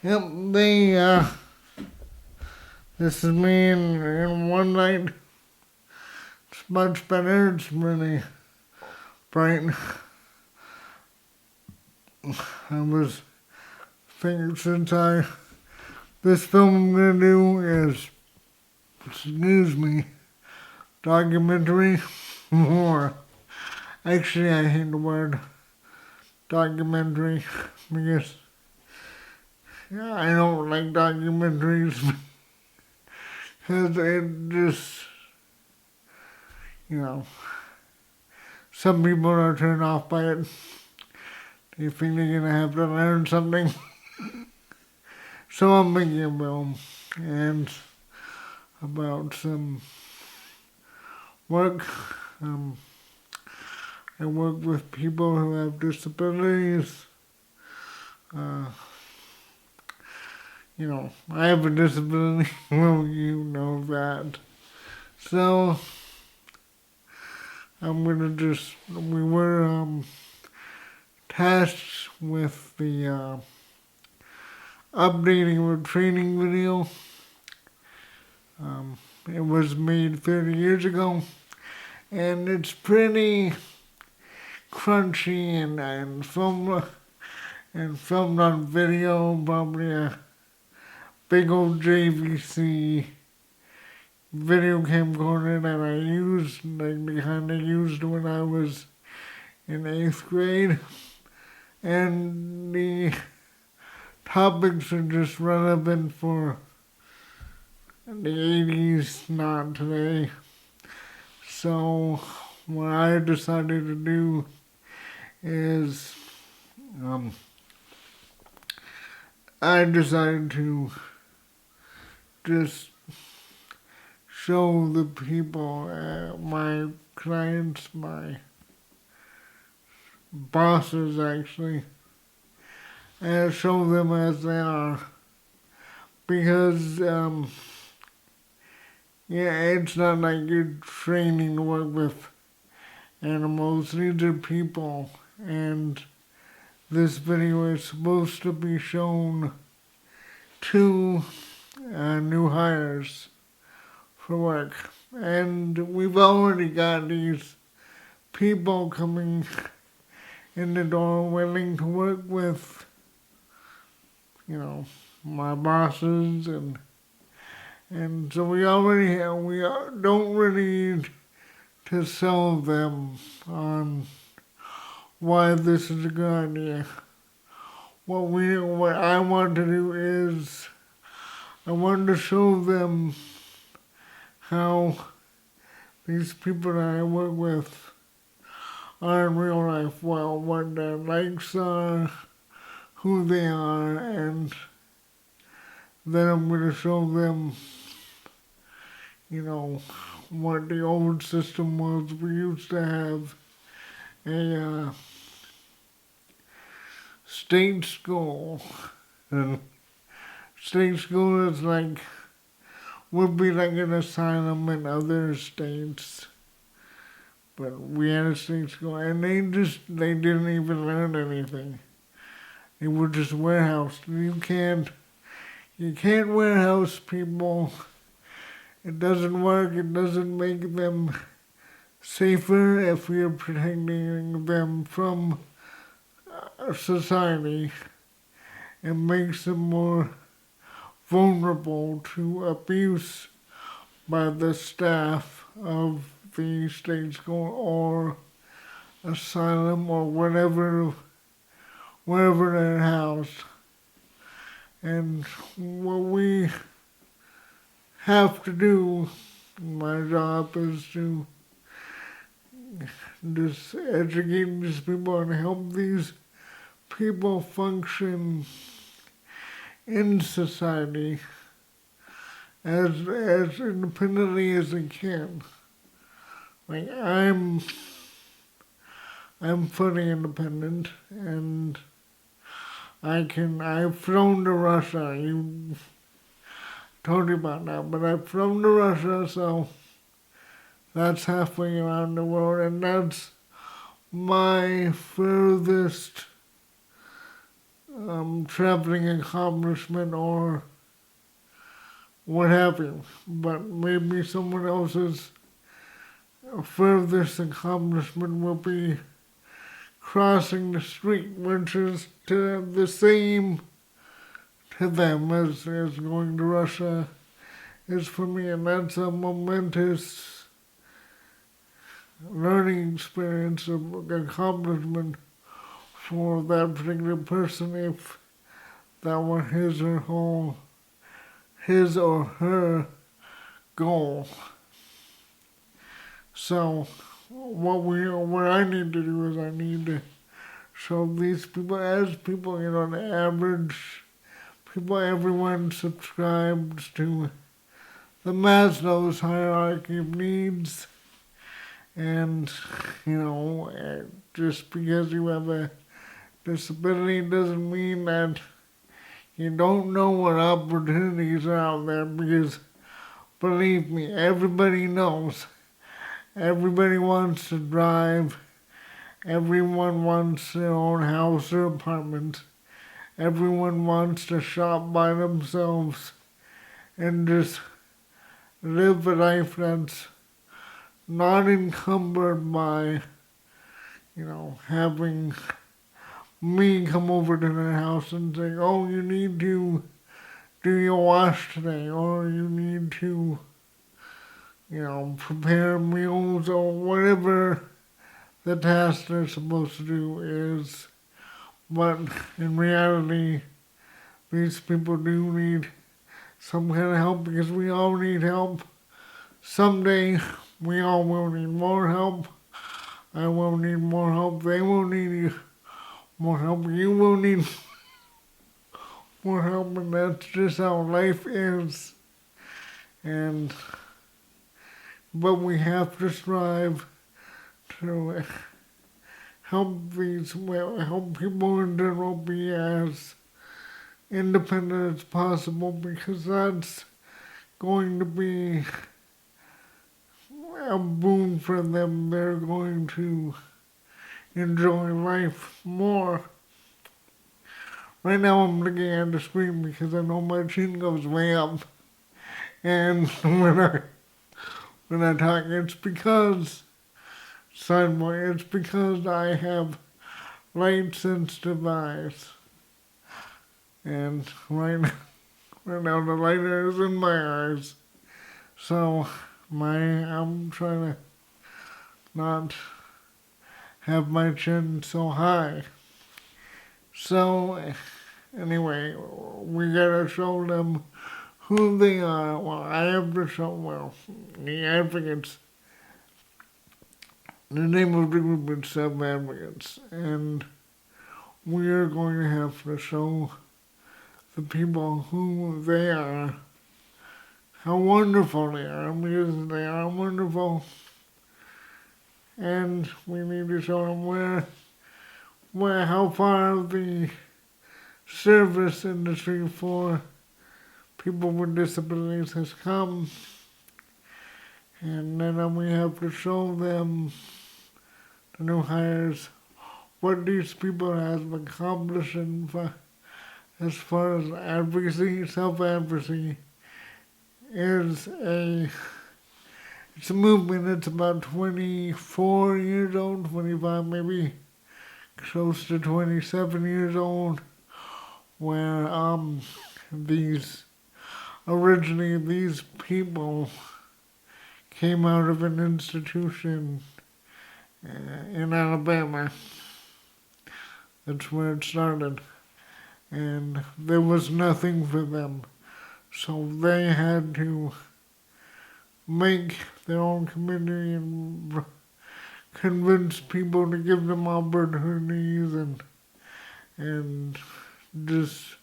Yep, this is me in one night. It's much better. It's really bright. I was thinking this film I'm gonna do is, excuse me, documentary more. Actually, I hate the word documentary because I don't like documentaries because it just, you know, some people are turned off by it. They think they're gonna have to learn something. So I'm making a film and about some work. Um, I work with people who have disabilities. Uh, I have a disability. Well, you know that. So we were tasked with the updating of a training video. It was made 30 years ago, and it's pretty crunchy and filmed on video, probably a big old JVC video camcorder that I used, like the kind I used when I was in 8th grade. And the topics are just relevant for the 80s, not today. So what I decided to do is I decided to just show the people, my clients, my bosses actually, and show them as they are. Because, it's not like you're training to work with animals. These are people, and this video is supposed to be shown to new hires for work. And we've already got these people coming in the door willing to work with, my bosses, and so we don't really need to sell them on why this is a good idea. What I want to do is I want to show them how these people that I work with are in real life, well, what their likes are, who they are, and then I'm going to show them, what the old system was. We used to have a state school. And state school would be like an asylum in other states. But we had a state school, and they didn't even learn anything. They were just warehouse. You can't warehouse people. It doesn't work. It doesn't make them safer if you're protecting them from society. It makes them more vulnerable to abuse by the staff of the state school or asylum or wherever they're housed. And what we have to do, my job is to just educate these people and help these people function in society as independently as they can. Like I'm fully independent, and I've flown to Russia. You told you about that, but I've flown to Russia, so that's halfway around the world, and that's my furthest traveling accomplishment or what have you. But maybe someone else's furthest accomplishment will be crossing the street, which is to the same to them as going to Russia is for me, and that's a momentous learning experience of accomplishment for that particular person if that were his or her goal. So what I need to do is I need to show these people, as people, the average people, everyone subscribes to the Maslow's hierarchy of needs. And, just because you have a disability doesn't mean that you don't know what opportunities are out there, because believe me, everybody knows. Everybody wants to drive. Everyone wants their own house or apartment. Everyone wants to shop by themselves and just live a life that's not encumbered by, having me come over to their house and say, oh, you need to do your wash today, or you need to, prepare meals, or whatever the task they're supposed to do is. But in reality, these people do need some kind of help, because we all need help. Someday, we all will need more help. I will need more help. They will need more help. You will need more help, and that's just how life is. But we have to strive to help people in general be as independent as possible, because that's going to be a boon for them. They're going to enjoy life more. Right now I'm looking at the screen because I know my chin goes way up. And when I talk, it's because I have light sensitive eyes. And right now the light is in my eyes. So I'm trying to not have my chin so high. So anyway, we gotta show them who they are. Well, I have to show, the advocates. The name of the group is Self-Advocates, and we are going to have to show the people who they are, how wonderful they are, because they are wonderful. And we need to show them how far the service industry for people with disabilities has come. And then we have to show them, the new hires, what these people have accomplished as far as advocacy. Self-advocacy is it's a movement that's about 24 years old, 25 maybe, close to 27 years old, where originally these people came out of an institution in Alabama. That's where it started. And there was nothing for them. So they had to make their own community and convince people to give them opportunities and just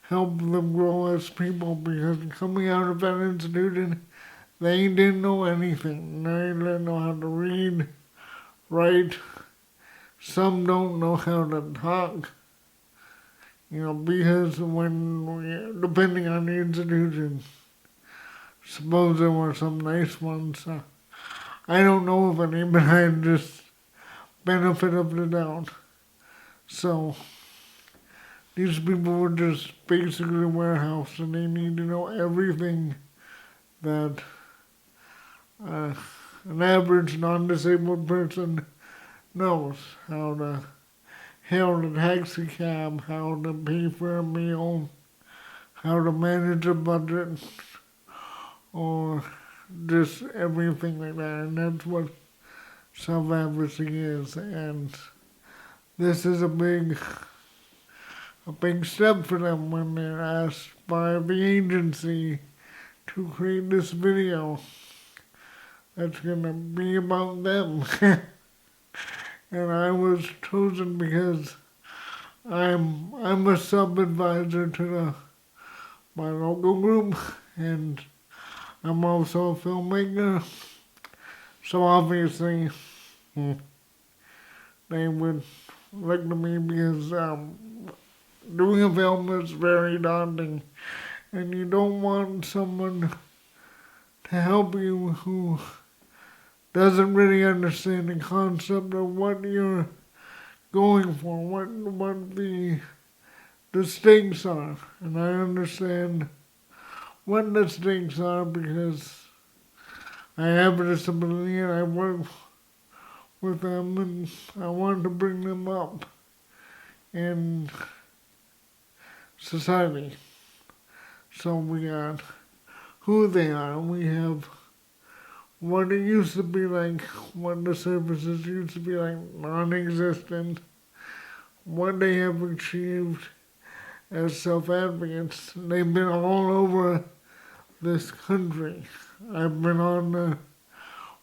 help them grow as people, because coming out of that institution, they didn't know anything. They didn't know how to read, write. Some don't know how to talk. Because depending on the institution, suppose there were some nice ones. I don't know of any, but I just benefit of the doubt. So these people were just basically warehouse, and they need to know everything that uh, an average non-disabled person knows. How to hail a taxi cab, how to pay for a meal, how to manage a budget, or just everything like that. And that's what self-advocacy is. And this is a big step for them when they're asked by the agency to create this video that's gonna be about them. And I was chosen because I'm a sub-advisor to my local group, and I'm also a filmmaker. So obviously, they would look to me because doing a film is very daunting, and you don't want someone to help you who doesn't really understand the concept of what you're going for, what the stakes are. And I understand what the stakes are because I have a disability and I work with them, and I want to bring them up in society. So we got who they are, we have what it used to be like, what the services used to be like, non-existent, what they have achieved as self-advocates. They've been all over this country. I've been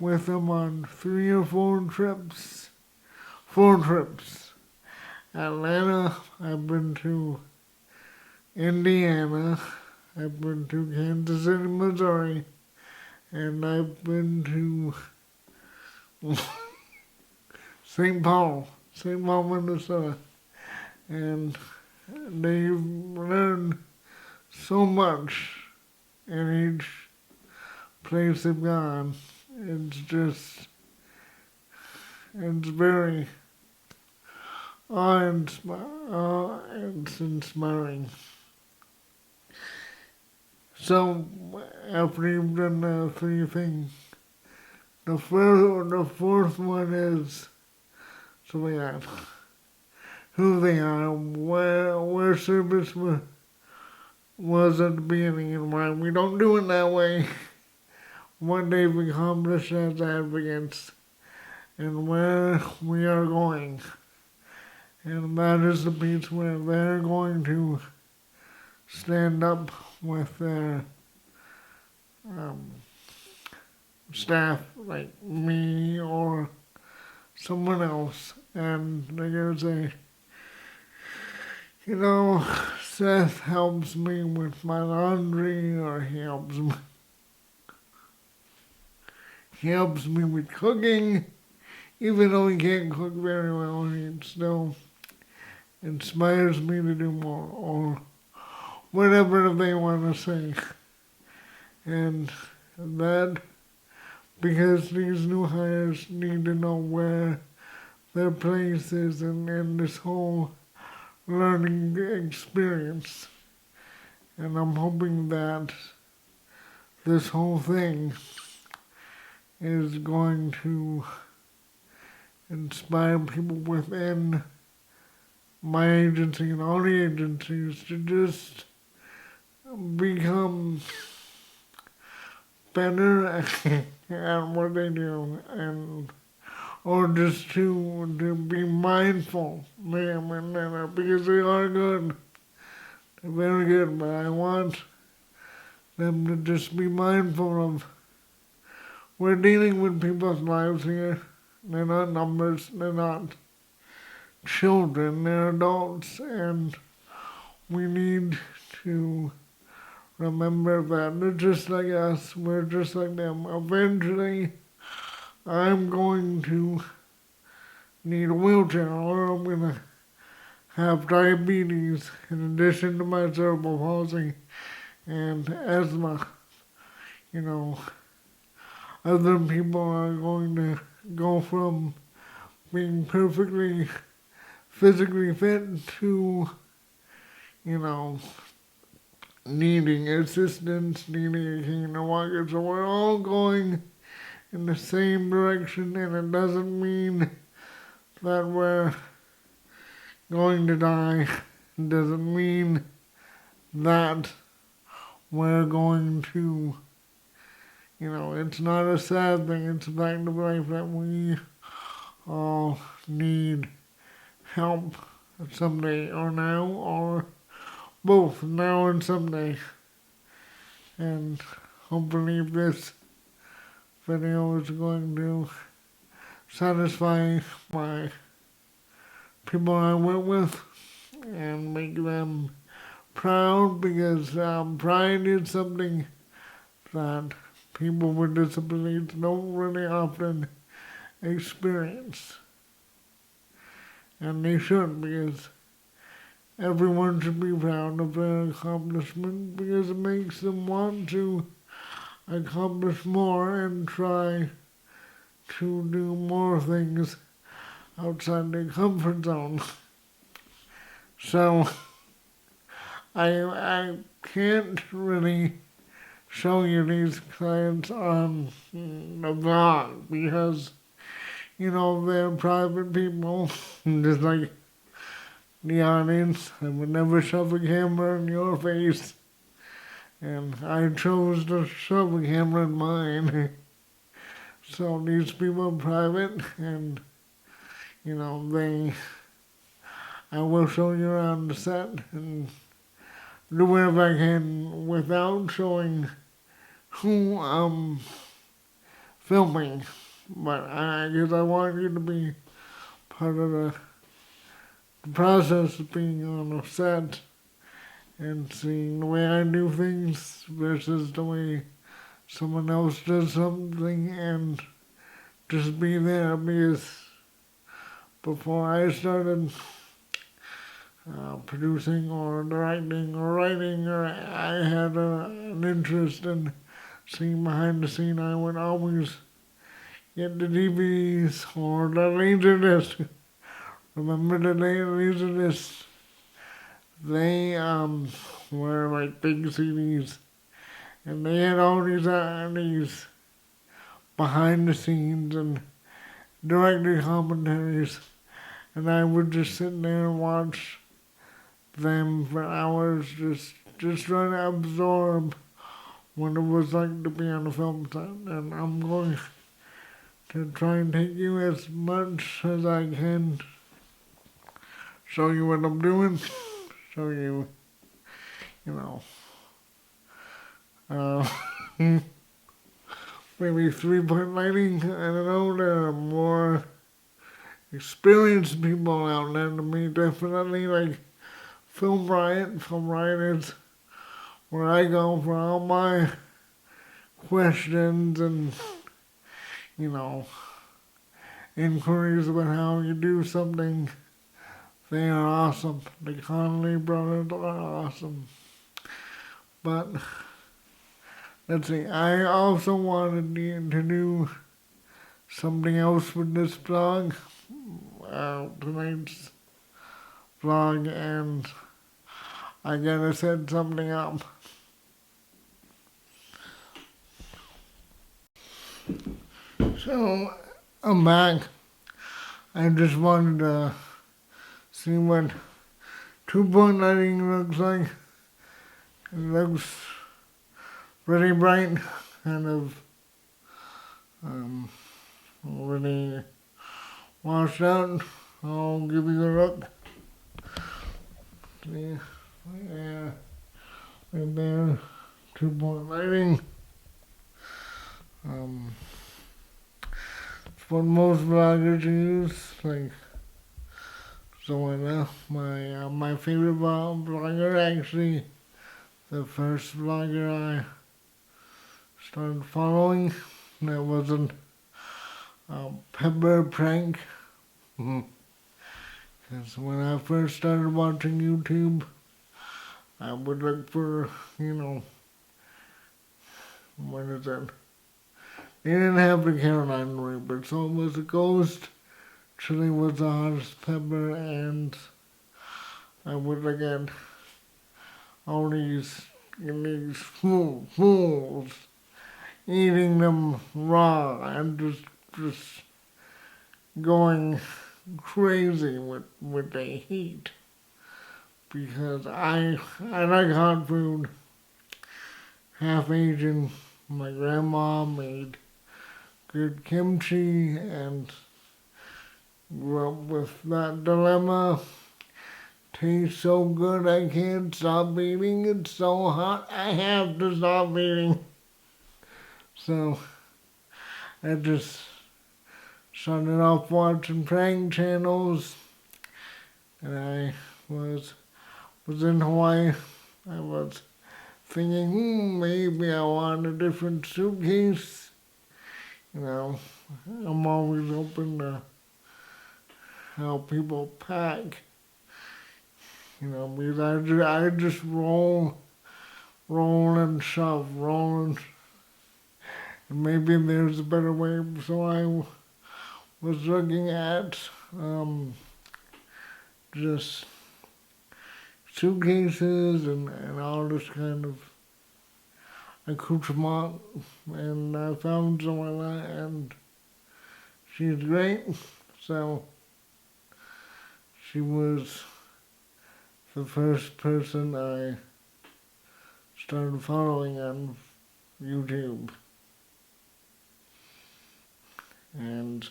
with them on 3 or 4 trips. 4 trips. Atlanta, I've been to Indiana, I've been to Kansas City, Missouri, and I've been to St. Paul, Minnesota. And they've learned so much in each place they've gone. It's very inspiring. So after you've done the 3 things, the fourth one is, so yeah, who they are, where service was at the beginning, and why we don't do it that way, what they've accomplished as advocates, and where we are going. And that is the piece where they're going to stand up with their staff, like me or someone else, and they're going to say, you know, Seth helps me with my laundry, or he helps me with cooking, even though he can't cook very well, he still inspires me to do more, or whatever they want to say. And that, because these new hires need to know where their place is in this whole learning experience. And I'm hoping that this whole thing is going to inspire people within my agency and all the agencies to just become better at what they do, and or just to be mindful, because they are good, they're very good, but I want them to just be mindful of, we're dealing with people's lives here. They're not numbers, they're not children, they're adults, and we need to remember that they're just like us, we're just like them. Eventually, I'm going to need a wheelchair, or I'm going to have diabetes in addition to my cerebral palsy and asthma. You know, other people are going to go from being perfectly physically fit to you know, needing assistance, needing a cane and walker. So we're all going in the same direction, and it doesn't mean that we're going to die. It doesn't mean that we're going to, it's not a sad thing. It's a fact of life that we all need help someday, or now, or both, now and someday. And hopefully this video is going to satisfy my people I work with and make them proud, because pride is something that people with disabilities don't really often experience. And they should, because everyone should be proud of their accomplishment, because it makes them want to accomplish more and try to do more things outside their comfort zone. So I can't really show you these clients on the vlog, because they're private people, just like the audience. I would never shove a camera in your face, and I chose to shove a camera in mine. So these people are private, and I will show you around the set and do whatever I can without showing who I'm filming. But I guess I want you to be part of the process of being on a set and seeing the way I do things versus the way someone else does something, and just be there, because before I started producing or directing or writing, or I had an interest in seeing behind the scene, I would always get the DVDs or the Laserdisc. Remember the Laserdisc? They were like big CDs, and they had all these behind the scenes and director commentaries, and I would just sit there and watch them for hours, just trying to absorb what it was like to be on a film set. And I'm going to try and take you as much as I can, show you what I'm doing, show you, maybe 3-point lighting. I don't know, there are more experienced people out there than me, definitely, like Film Riot. Film Riot is where I go for all my questions and, inquiries about how you do something. They are awesome. The Connolly brothers are awesome. But let's see, I also wanted to do something else with this vlog, tonight's vlog, and I gotta set something up. So, I'm back. I just wanted to see what 2-point lighting looks like. It looks pretty bright, kind of really washed out. I'll give you a look. See, yeah, right there, 2-point lighting. It's what most vloggers use, like. So my favorite vlogger, actually, the first vlogger I started following, that wasn't Pepper Prank. Because when I first started watching YouTube, I would look for, what is it? They didn't have the Carolina Reaper, so it was a ghost. Chili was the hottest pepper, and I would look at all these fools eating them raw and just going crazy with the heat. Because I like hot food, half Asian. My grandma made good kimchi and grew up with that dilemma. Tastes so good I can't stop eating. It's so hot I have to stop eating. So I just started off watching prank channels, and I was in Hawaii. I was thinking, maybe I want a different suitcase. You know, I'm always open to how people pack. You know, because I just roll and shove, and maybe there's a better way. So I was looking at just suitcases and all this kind of accoutrement, and I found someone and she's great. So she was the first person I started following on YouTube. And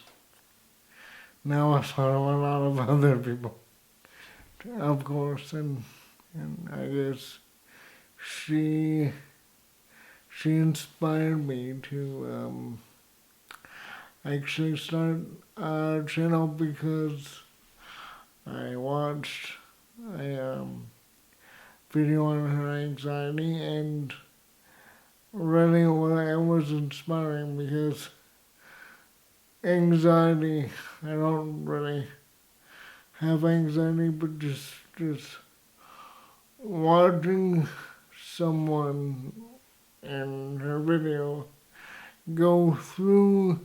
now I follow a lot of other people, of course, and I guess she inspired me to actually start a channel because I watched a video on her anxiety, and really it was inspiring because anxiety, I don't really have anxiety, but just watching someone in her video go through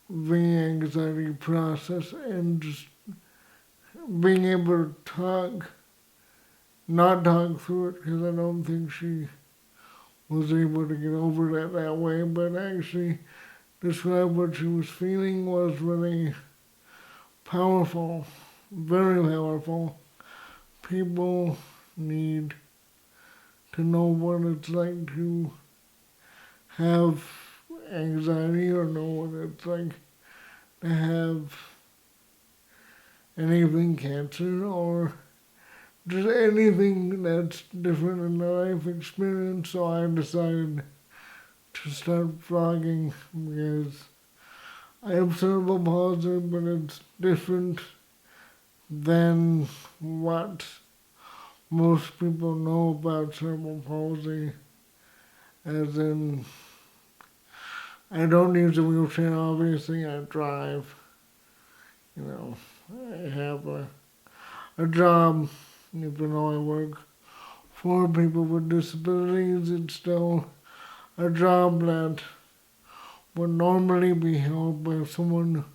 the anxiety process and just being able to not talk through it, because I don't think she was able to get over that way, but actually describe what she was feeling was really powerful, very powerful. People need to know what it's like to have anxiety, or know what it's like to have anything cancer, or just anything that's different in the life experience. So I decided to start vlogging because I have cerebral palsy, but it's different than what most people know about cerebral palsy. As in, I don't use a wheelchair, obviously. I drive. You know, I have a job. Even though I work for people with disabilities, it's still a job that would normally be held by someone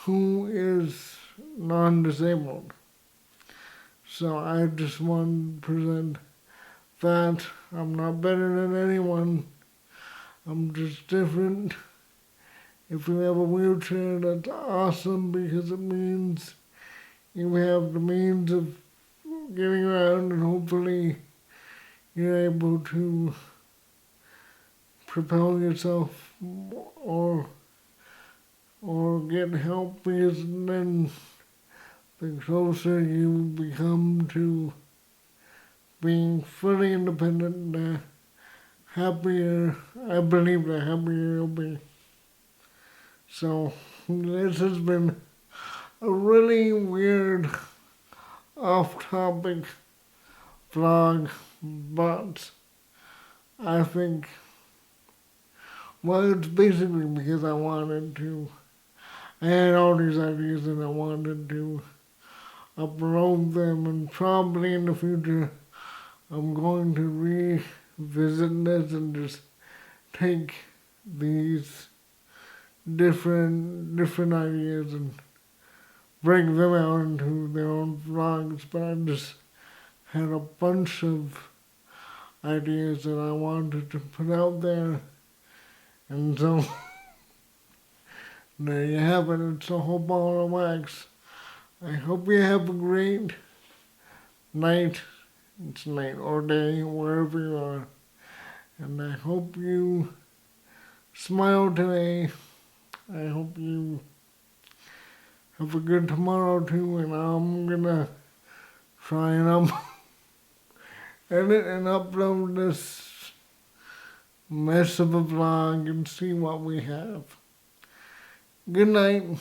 who is non-disabled. So I just want to present that I'm not better than anyone. I'm just different. If you have a wheelchair, that's awesome, because it means you have the means of getting around, and hopefully you're able to propel yourself or get help, because then the closer you become to being fully independent, the happier, I believe, the happier you'll be. So this has been a really weird off-topic vlog, but I think, well, it's basically because I had all these ideas and I wanted to upload them, and probably in the future I'm going to revisit this and just take these different ideas and break them out into their own vlogs. But I just had a bunch of ideas that I wanted to put out there. And so there you have it. It's a whole ball of wax. I hope you have a great night. It's night or day, wherever you are. And I hope you smile today. I hope you have a good tomorrow too. And I'm gonna try and edit and upload this mess of a vlog and see what we have. Good night.